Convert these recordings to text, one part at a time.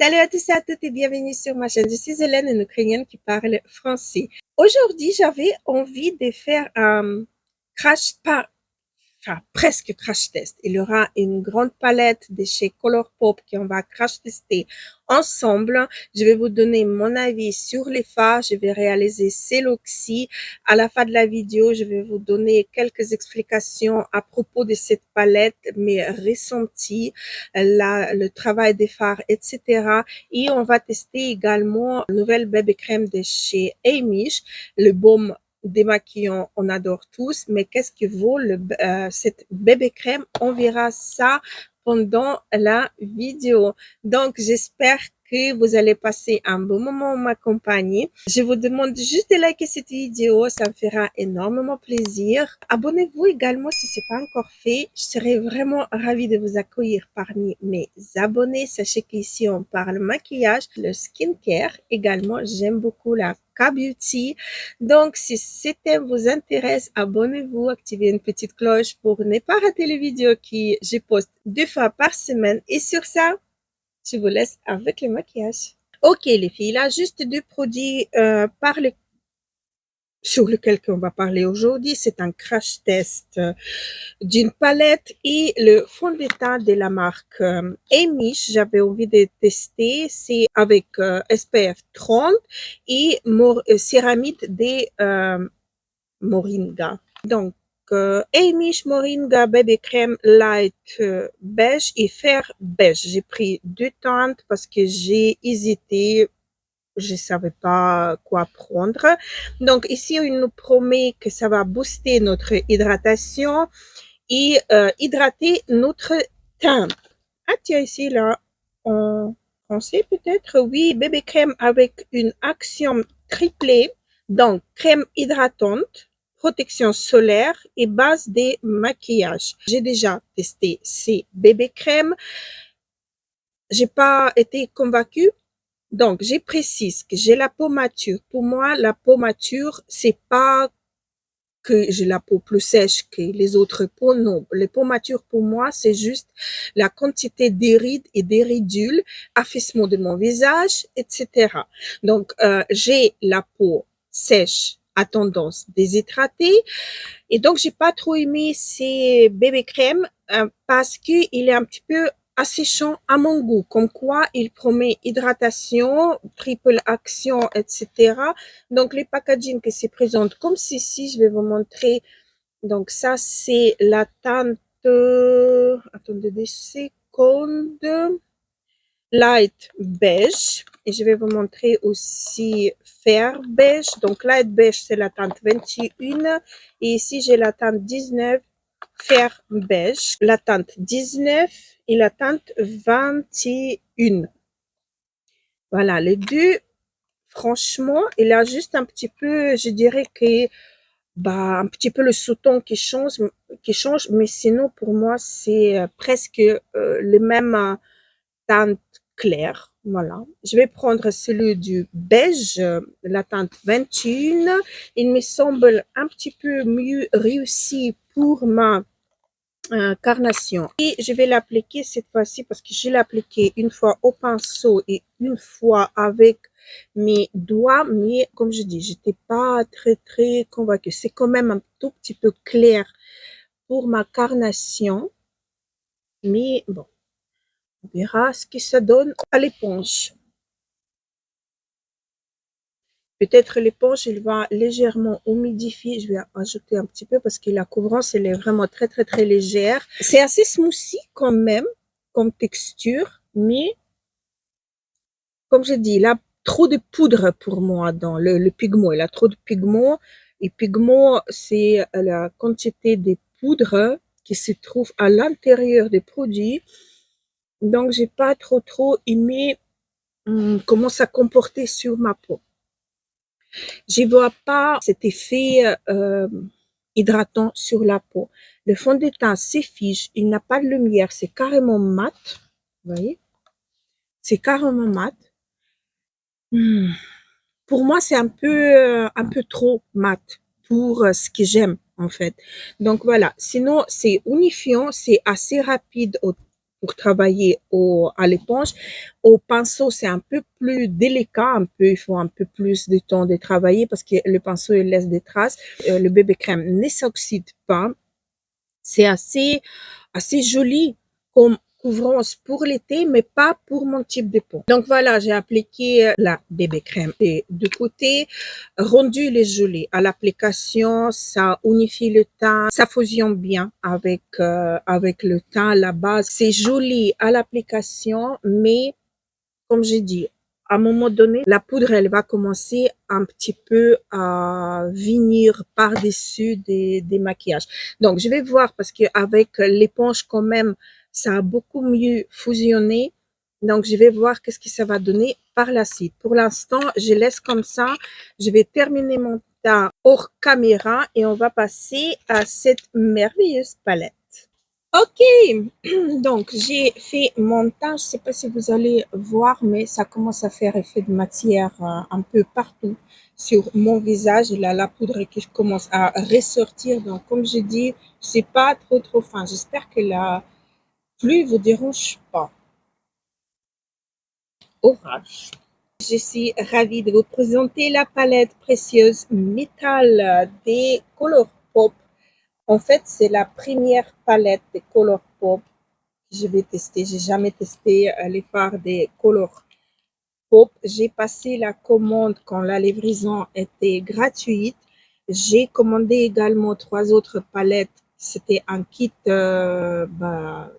Salut à tous et à toutes et bienvenue sur ma chaîne. Je suis Hélène, une Ukrainienne qui parle français. Aujourd'hui, j'avais envie de faire un presque crash test. Il y aura une grande palette de chez Colourpop qu'on va crash tester ensemble. Je vais vous donner mon avis sur les fards. Je vais réaliser ces looks-ci. À la fin de la vidéo, je vais vous donner quelques explications à propos de cette palette, mes ressentis, le travail des fards, etc. Et on va tester également une nouvelle bébé crème de chez Amish, le baume démaquillant, on adore tous, mais qu'est-ce que vaut cette bébé crème? On verra ça pendant la vidéo. Donc, j'espère que vous allez passer un bon moment en ma compagnie. Je vous demande juste de liker cette vidéo, ça me fera énormément plaisir. Abonnez-vous également si ce n'est pas encore fait. Je serai vraiment ravie de vous accueillir parmi mes abonnés. Sachez qu'ici, on parle maquillage, le skincare également. J'aime beaucoup la K-Beauty. Donc, si ce thème vous intéresse, abonnez-vous, activez une petite cloche pour ne pas rater les vidéos que je poste 2 fois par semaine. Et sur ça, je vous laisse avec le maquillage. Ok les filles, là juste 2 produits sur lequel on va parler aujourd'hui. C'est un crash test d'une palette et le fond de teint de la marque Amish. J'avais envie de tester. C'est avec SPF 30 et céramide de Moringa. Donc, Amish Moringa Baby Crème Light beige et fer beige. J'ai pris 2 teintes parce que j'ai hésité. Je savais pas quoi prendre. Donc, ici, il nous promet que ça va booster notre hydratation et hydrater notre teint. Ah, tiens, ici, là, en français, peut-être, oui, bébé crème avec une action triplée. Donc, crème hydratante, protection solaire et base des maquillages. J'ai déjà testé ces bébé crèmes. J'ai pas été convaincue. Donc, je précise que j'ai la peau mature. Pour moi, la peau mature, c'est pas que j'ai la peau plus sèche que les autres peaux. Non, les peaux matures pour moi, c'est juste la quantité des rides et des ridules, affaissement de mon visage, etc. Donc, j'ai la peau sèche à tendance déshydratée et donc j'ai pas trop aimé ces bébés crèmes parce que il est un petit peu asséchant à mon goût, comme quoi il promet hydratation, triple action, etc. Donc, les packaging que c'est présente comme ceci, je vais vous montrer. Donc, ça, c'est la teinte, attendez des secondes, light beige. Et je vais vous montrer aussi fer beige. Donc, light beige, c'est la teinte 21. Et ici, j'ai la teinte 19, fer beige, la teinte 19 et la teinte 21. Voilà, les deux, franchement, il a juste un petit peu, je dirais que, un petit peu le sous-ton qui change, mais sinon, pour moi, c'est presque le même teinte claire. Voilà. Je vais prendre celui du beige, la teinte 21. Il me semble un petit peu mieux réussi pour ma carnation. Et je vais l'appliquer cette fois-ci parce que je l'ai appliqué une fois au pinceau et une fois avec mes doigts. Mais comme je dis, j'étais pas très convaincue. C'est quand même un tout petit peu clair pour ma carnation. Mais bon, on verra ce que ça donne à l'éponge. Peut-être l'éponge, il va légèrement humidifier. Je vais ajouter un petit peu parce que la couvrance, elle est vraiment très légère. C'est assez smoothie quand même, comme texture, mais comme je dis, il a trop de poudre pour moi dans le pigment. Il a trop de pigment. Et pigment, c'est la quantité de poudre qui se trouve à l'intérieur des produits. Donc, j'ai pas trop aimé comment ça comportait sur ma peau. Je vois pas cet effet hydratant sur la peau. Le fond de teint s'effiche, il n'a pas de lumière, c'est carrément mat. Vous voyez? C'est carrément mat. Pour moi, c'est un peu trop mat pour ce que j'aime en fait. Donc voilà. Sinon, c'est unifiant, c'est assez rapide pour travailler à l'éponge. Au pinceau, c'est un peu plus délicat, il faut un peu plus de temps de travailler parce que le pinceau, il laisse des traces. Le bébé crème ne s'oxyde pas. C'est assez joli comme couvrance pour l'été, mais pas pour mon type de peau. Donc voilà, j'ai appliqué la bébé crème des deux côtés. Rendu il est joli. À l'application, ça unifie le teint, ça fusionne bien avec le teint, la base. C'est joli à l'application, mais comme j'ai dit, à un moment donné, la poudre, elle va commencer un petit peu à venir par-dessus des maquillages. Donc, je vais voir parce qu'avec l'éponge, quand même, ça a beaucoup mieux fusionné. Donc, je vais voir qu'est-ce que ça va donner par la suite. Pour l'instant, je laisse comme ça. Je vais terminer mon teint hors caméra et on va passer à cette merveilleuse palette. Ok, donc j'ai fait mon teint. Je ne sais pas si vous allez voir, mais ça commence à faire effet de matière un peu partout sur mon visage. Il a la poudre qui commence à ressortir. Donc, comme je dis, c'est pas trop fin. J'espère que la pluie vous dérange pas. Orage. Je suis ravie de vous présenter la palette précieuse métal des Colourpop. En fait, c'est la première palette des Colourpop que je vais tester. J'ai jamais testé les fards des Colourpop. J'ai passé la commande quand la livraison était gratuite. J'ai commandé également 3 autres palettes. C'était un kit vraiment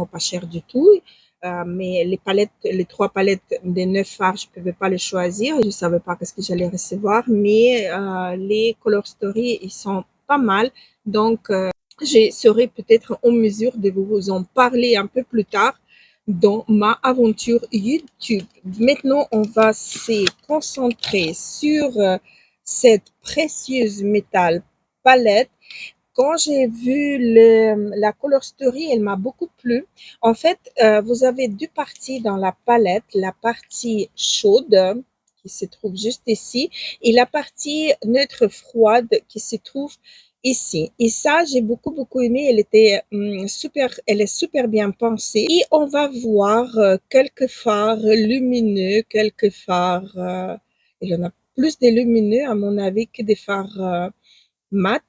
pas cher du tout. Mais les 3 palettes des 9 fards, je ne pouvais pas les choisir. Je ne savais pas ce que j'allais recevoir. Mais les Color Story, ils sont pas mal. Donc, je serai peut-être en mesure de vous en parler un peu plus tard dans ma aventure YouTube. Maintenant, on va se concentrer sur cette précieuse métal palette. Quand j'ai vu la Color Story, elle m'a beaucoup plu. En fait, vous avez 2 parties dans la palette. La partie chaude qui se trouve juste ici et la partie neutre froide qui se trouve ici. Et ça, j'ai beaucoup aimé. Elle est super bien pensée. Et on va voir quelques fards lumineux, quelques fards. Il y en a plus des lumineux à mon avis que des fards mat.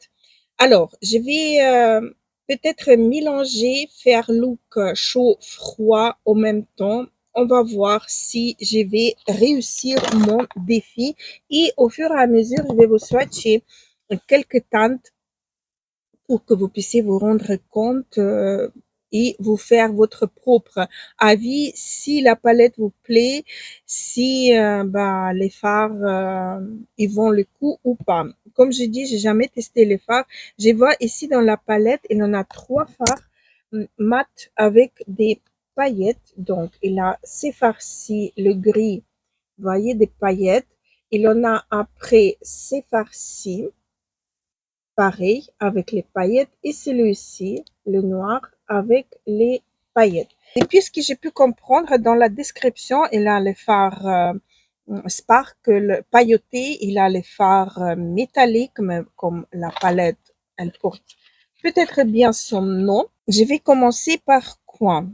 Alors, je vais peut-être mélanger, faire look chaud-froid en même temps. On va voir si je vais réussir mon défi. Et au fur et à mesure, je vais vous swatcher quelques teintes pour que vous puissiez vous rendre compte et vous faire votre propre avis si la palette vous plaît, si les fards ils vont le coup ou pas. Comme je dis, j'ai jamais testé les fards. Je vois ici dans la palette, il en a 3 fards mat avec des paillettes. Donc, il a ces farcis, le gris, vous voyez, des paillettes. Il en a après ces farcis pareil avec les paillettes et celui-ci, le noir, avec les paillettes. Et puis, ce que j'ai pu comprendre dans la description, il a les fards sparkle pailletés, il a les fards métalliques, mais comme la palette, elle porte peut-être bien son nom. Je vais commencer par quoi?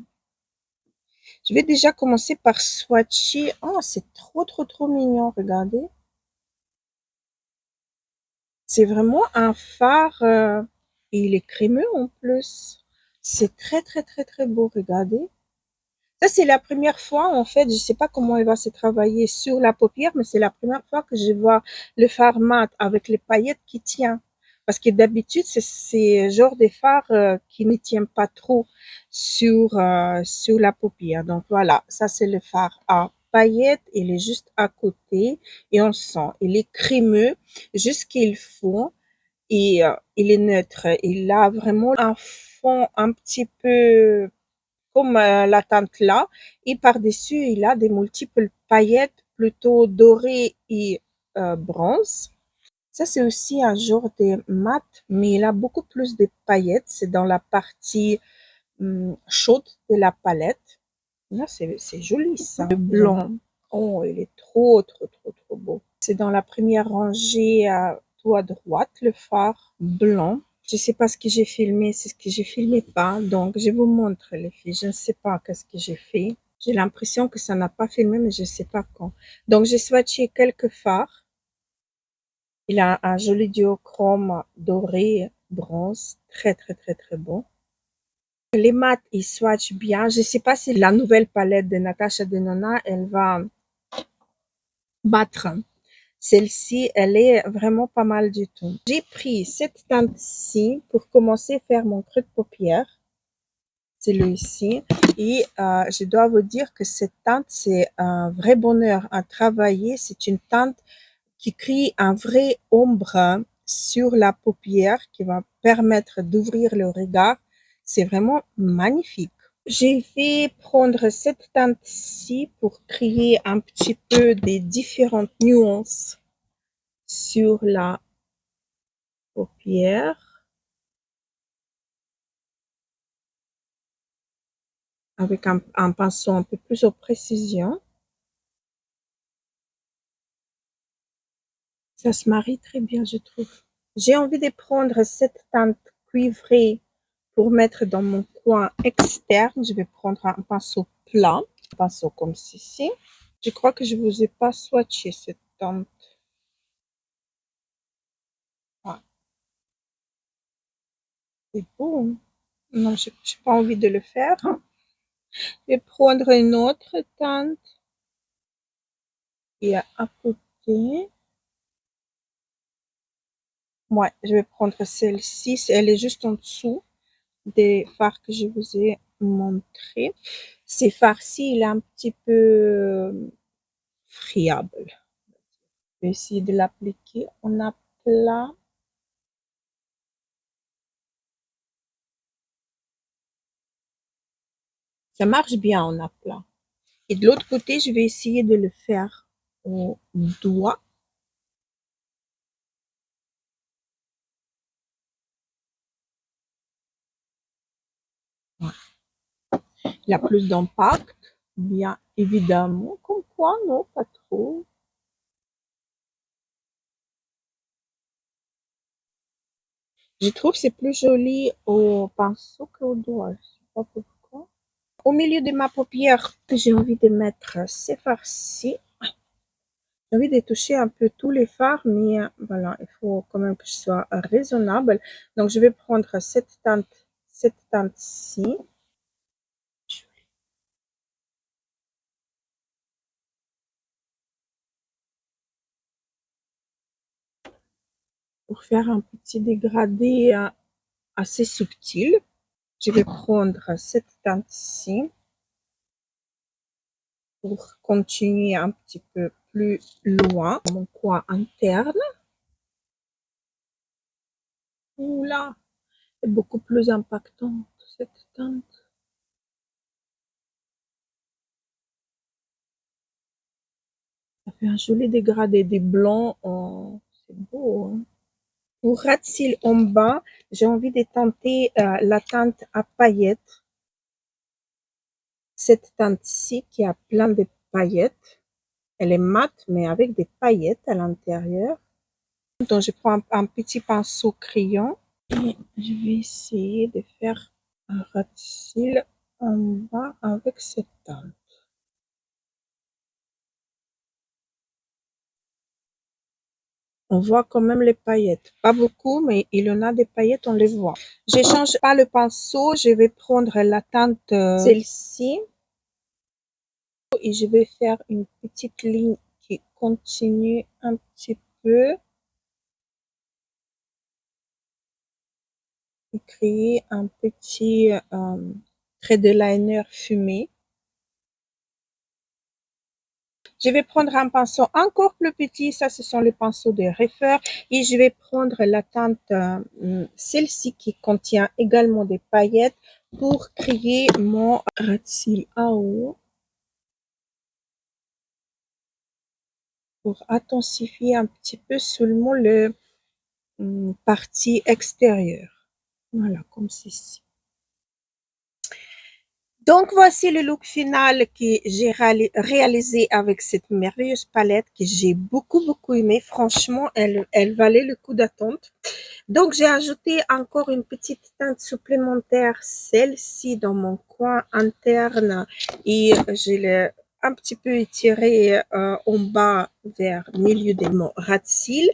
Je vais déjà commencer par swatcher. Oh, c'est trop mignon, regardez. C'est vraiment un fard et il est crémeux en plus. C'est très beau, regardez. Ça, c'est la première fois, en fait, je sais pas comment il va se travailler sur la paupière, mais c'est la première fois que je vois le fard mat avec les paillettes qui tient. Parce que d'habitude, c'est genre des fards qui ne tiennent pas trop sur la paupière. Donc voilà, ça c'est le fard à paillettes, il est juste à côté et on sent, il est crémeux, juste ce qu'il faut et il est neutre. Il a vraiment un fond un petit peu comme la teinte là et par-dessus, il a des multiples paillettes plutôt dorées et bronze. Ça, c'est aussi un genre de mat, mais il a beaucoup plus de paillettes. C'est dans la partie chaude de la palette. Là, c'est joli ça. Le blanc, oh, il est trop beau. C'est dans la première rangée tout à droite, le fard blanc. Je sais pas ce que j'ai filmé, c'est ce que j'ai filmé pas. Donc, je vous montre les filles. Je ne sais pas qu'est-ce que j'ai fait. J'ai l'impression que ça n'a pas filmé, mais je sais pas quand. Donc, j'ai swatché quelques fards. Il a un joli duochrome doré bronze. Très, très, très, très beau. Les mats, ils swatchent bien. Je sais pas si la nouvelle palette de Natasha Denona, elle va battre. Celle-ci, elle est vraiment pas mal du tout. J'ai pris cette teinte-ci pour commencer à faire mon creux de paupière. Celui-ci. Et je dois vous dire que cette teinte, c'est un vrai bonheur à travailler. C'est une teinte qui crée un vrai ombre sur la paupière qui va permettre d'ouvrir le regard. C'est vraiment magnifique. Je vais prendre cette teinte-ci pour créer un petit peu des différentes nuances sur la paupière avec un pinceau un peu plus en précision. Ça se marie très bien, je trouve. J'ai envie de prendre cette teinte cuivrée pour mettre dans mon coin externe. Je vais prendre un pinceau plat, un pinceau comme ceci. Je crois que je vous ai pas swatché cette teinte. Ah, c'est beau, hein? Non, j'ai pas envie de le faire. Je vais prendre une autre teinte et à côté. Ouais, je vais prendre celle-ci. Elle est juste en dessous des fards que je vous ai montré. Ces fards-ci, il est un petit peu friable. Je vais essayer de l'appliquer en aplat. Ça marche bien en aplat. Et de l'autre côté, je vais essayer de le faire au doigt. Ouais. Il a plus d'impact, bien évidemment. Comme quoi, non, pas trop. Je trouve que c'est plus joli au pinceau qu'au doigt. Je sais pas pourquoi. Au milieu de ma paupière, j'ai envie de mettre ces fards-ci. J'ai envie de toucher un peu tous les fards, mais voilà, il faut quand même que je sois raisonnable. Donc, je vais prendre cette teinte-ci. Pour faire un petit dégradé assez subtil. Je vais prendre cette teinte-ci pour continuer un petit peu plus loin mon coin interne. Oula, c'est beaucoup plus impactante cette teinte. Ça fait un joli dégradé des blancs. C'est beau, hein? Pour ras de cils en bas, j'ai envie de tenter la teinte à paillettes. Cette teinte-ci qui a plein de paillettes. Elle est mate, mais avec des paillettes à l'intérieur. Donc, je prends un petit pinceau crayon et je vais essayer de faire un ras de cils en bas avec cette teinte. On voit quand même les paillettes. Pas beaucoup, mais il y en a des paillettes, on les voit. Je change pas le pinceau, je vais prendre la teinte, celle-ci, et je vais faire une petite ligne qui continue un petit peu et créer un petit trait de liner fumé. Je vais prendre un pinceau encore plus petit, ça ce sont les pinceaux de Reifer, et je vais prendre la teinte, celle-ci qui contient également des paillettes pour créer mon ras de cils à eau, pour intensifier un petit peu seulement le partie extérieure. Voilà, comme ceci. Donc voici le look final que j'ai réalisé avec cette merveilleuse palette que j'ai beaucoup aimé. Franchement, elle valait le coup d'attente. Donc j'ai ajouté encore une petite teinte supplémentaire, celle-ci dans mon coin interne et je l'ai un petit peu étirée en bas vers le milieu de mon ras de cils.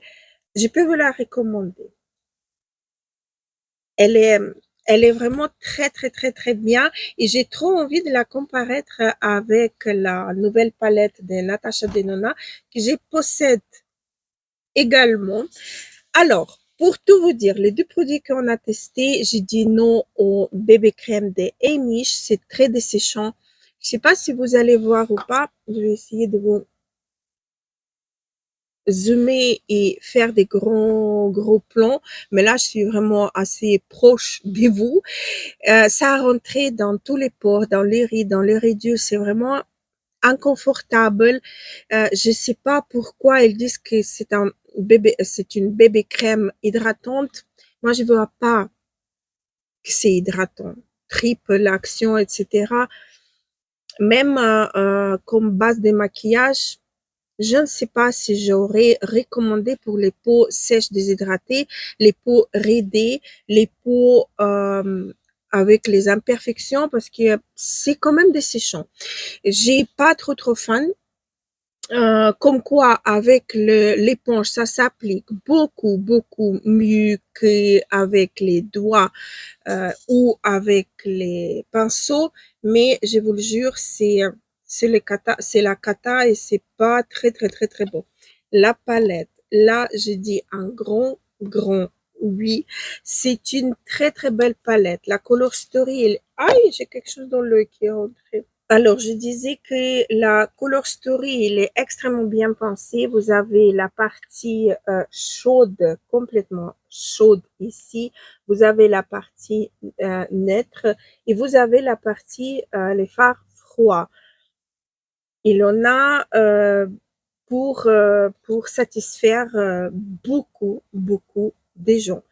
Je peux vous la recommander. Elle est, elle est vraiment très bien et j'ai trop envie de la comparer avec la nouvelle palette de Natasha Denona que je possède également. Alors, pour tout vous dire, les deux produits qu'on a testés, j'ai dit non au bébé crème de Amish. C'est très desséchant. Je sais pas si vous allez voir ou pas. Je vais essayer de vous zoomer et faire des gros plans. Mais là, je suis vraiment assez proche de vous. Ça a rentré dans tous les pores, dans les rides, dans les réduits. C'est vraiment inconfortable. Je sais pas pourquoi ils disent que c'est une bébé crème hydratante. Moi, je vois pas que c'est hydratant. Triple action, etc. Même comme base de maquillage, je ne sais pas si j'aurais recommandé pour les peaux sèches déshydratées, les peaux ridées, les peaux avec les imperfections parce que c'est quand même desséchant. J'ai pas trop fan. Comme quoi, avec l'éponge, ça s'applique beaucoup mieux qu'avec les doigts ou avec les pinceaux. Mais je vous le jure, c'est la cata et c'est pas très bon. La palette, là, je dis un grand oui. C'est une très belle palette. La Color Story, aïe, j'ai quelque chose dans l'œil qui est rentré. Alors, je disais que la Color Story, il est extrêmement bien pensé. Vous avez la partie chaude, complètement chaude ici. Vous avez la partie neutre et vous avez la partie les fards froids. Il en a pour satisfaire beaucoup des gens.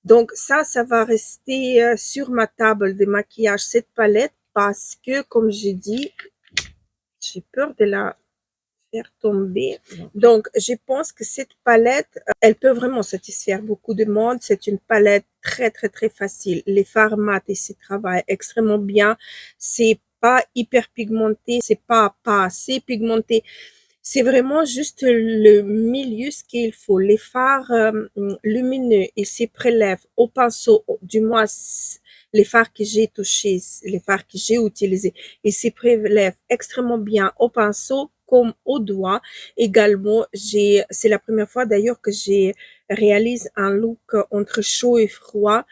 Donc ça va rester sur ma table de maquillage, cette palette, parce que, comme j'ai dit, j'ai peur de la faire tomber. Donc, je pense que cette palette, elle peut vraiment satisfaire beaucoup de monde. C'est une palette très facile. Les fards mat ici travaillent extrêmement bien. C'est pas hyper pigmenté, c'est pas assez pigmenté. C'est vraiment juste le milieu, ce qu'il faut. Les fards lumineux, ils se prélèvent au pinceau, du moins les fards que j'ai touchés, les fards que j'ai utilisés, ils se prélèvent extrêmement bien au pinceau comme au doigt. Également, c'est la première fois d'ailleurs que j'ai réalise un look entre chaud et froid.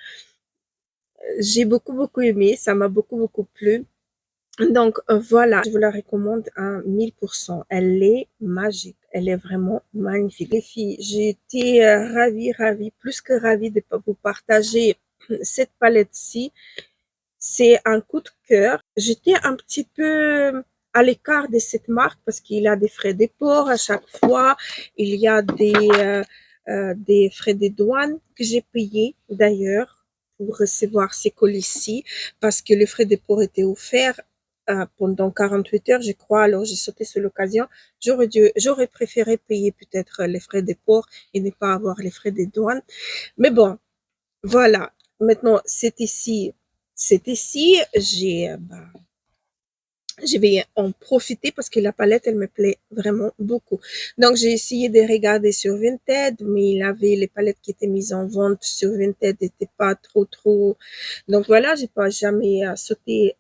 J'ai beaucoup aimé, ça m'a beaucoup plu. Donc voilà, je vous la recommande à 1000%. Elle est magique, elle est vraiment magnifique. Les filles, j'ai été ravie, plus que ravie de vous partager cette palette-ci. C'est un coup de cœur. J'étais un petit peu à l'écart de cette marque parce qu'il y a des frais de port à chaque fois. Il y a des frais de douane que j'ai payés d'ailleurs pour recevoir ces colis-ci parce que le frais de port était offert pendant 48 heures, je crois. Alors, j'ai sauté sur l'occasion. J'aurais préféré payer peut-être les frais de port et ne pas avoir les frais de douane. Mais bon, voilà. Maintenant, c'est ici, je vais en profiter parce que la palette, elle me plaît vraiment beaucoup. Donc, j'ai essayé de regarder sur Vinted, mais il avait les palettes qui étaient mises en vente sur Vinted n'étaient pas trop. Donc voilà, j'ai pas jamais sauté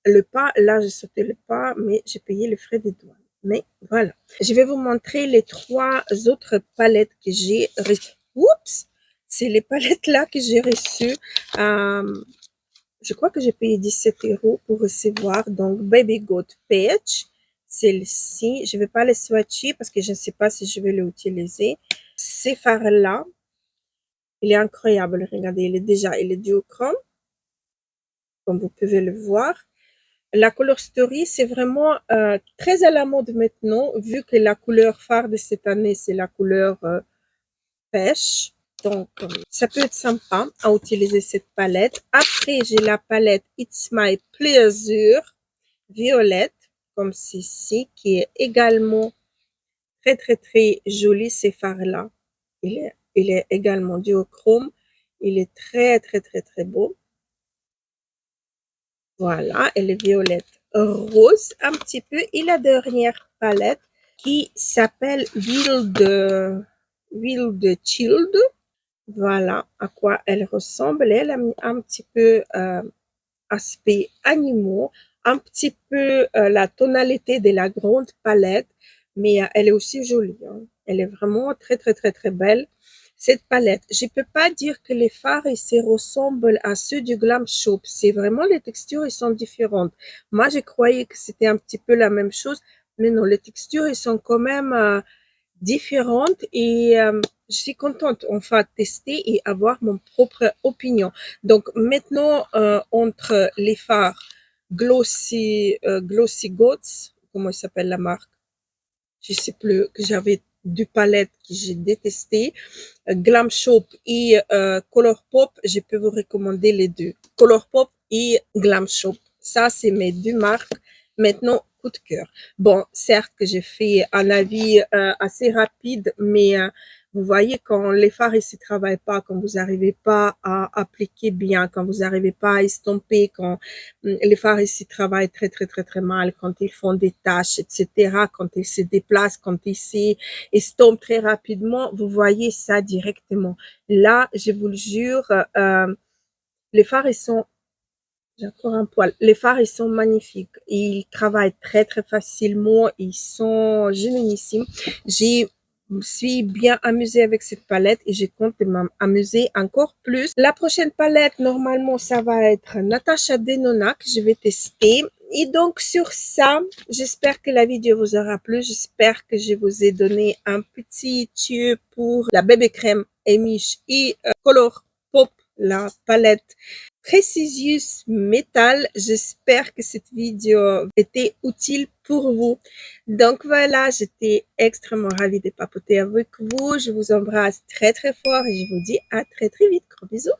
le pas. Là, j'ai sauté le pas, mais j'ai payé le frais de douane. Mais voilà. Je vais vous montrer les trois autres palettes que j'ai reçues. Oups! C'est les palettes là que j'ai reçues. Je crois que j'ai payé 17 € pour recevoir. Donc, Baby Goat Peach. Celle-ci, je ne vais pas les swatcher parce que je ne sais pas si je vais l'utiliser. Ces fards-là, il est incroyable. Regardez, il est duochrome, comme vous pouvez le voir. La Color Story, c'est vraiment très à la mode maintenant, vu que la couleur phare de cette année, c'est la couleur pêche. Donc, ça peut être sympa à utiliser cette palette. Après, j'ai la palette It's My Pleasure violette, comme ceci, qui est également très, très, très joli, ces fards-là. Il est également duochrome. Il est très, très, très, très beau. Voilà, elle est violette rose un petit peu. Et la dernière palette qui s'appelle Wild Child. Voilà à quoi elle ressemble. Elle a mis un petit peu aspect animaux, un petit peu la tonalité de la grande palette, mais elle est aussi jolie, hein. Elle est vraiment très, très, très, très belle. Cette palette, je peux pas dire que les fards ici ressemblent à ceux du Glam Shop. C'est vraiment les textures, ils sont différentes. Moi, je croyais que c'était un petit peu la même chose, mais non, les textures, ils sont quand même différentes et je suis contente enfin tester et avoir mon propre opinion. Donc maintenant entre les fards Glossy Goats, comment il s'appelle la marque? Je sais plus, que j'avais du palette que j'ai détesté, Glam Shop et Color Pop, je peux vous recommander les deux. Color Pop et Glam Shop. Ça, c'est mes deux marques. Maintenant, coup de cœur. Bon, certes que j'ai fait un avis assez rapide, mais vous voyez, quand les fards ici ne travaillent pas, quand vous n'arrivez pas à appliquer bien, quand vous n'arrivez pas à estomper, quand les fards ici travaillent très, très, très, très mal, quand ils font des taches, etc., quand ils se déplacent, quand ils estompent très rapidement, vous voyez ça directement. Là, je vous le jure, les fards, ils sont j'ai encore un poil. Les fards, ils sont magnifiques. Ils travaillent très, très facilement. Ils sont génialissimes. J'ai me suis bien amusée avec cette palette et je compte m'amuser encore plus. La prochaine palette, normalement, ça va être Natasha Denona que je vais tester. Et donc, sur ça, j'espère que la vidéo vous aura plu. J'espère que je vous ai donné un petit tuyau pour la bébé crème Amish et Color Pop, la palette Precious Metal. J'espère que cette vidéo était utile pour vous. Donc voilà, j'étais extrêmement ravie de papoter avec vous. Je vous embrasse très très fort et je vous dis à très très vite. Gros bisous.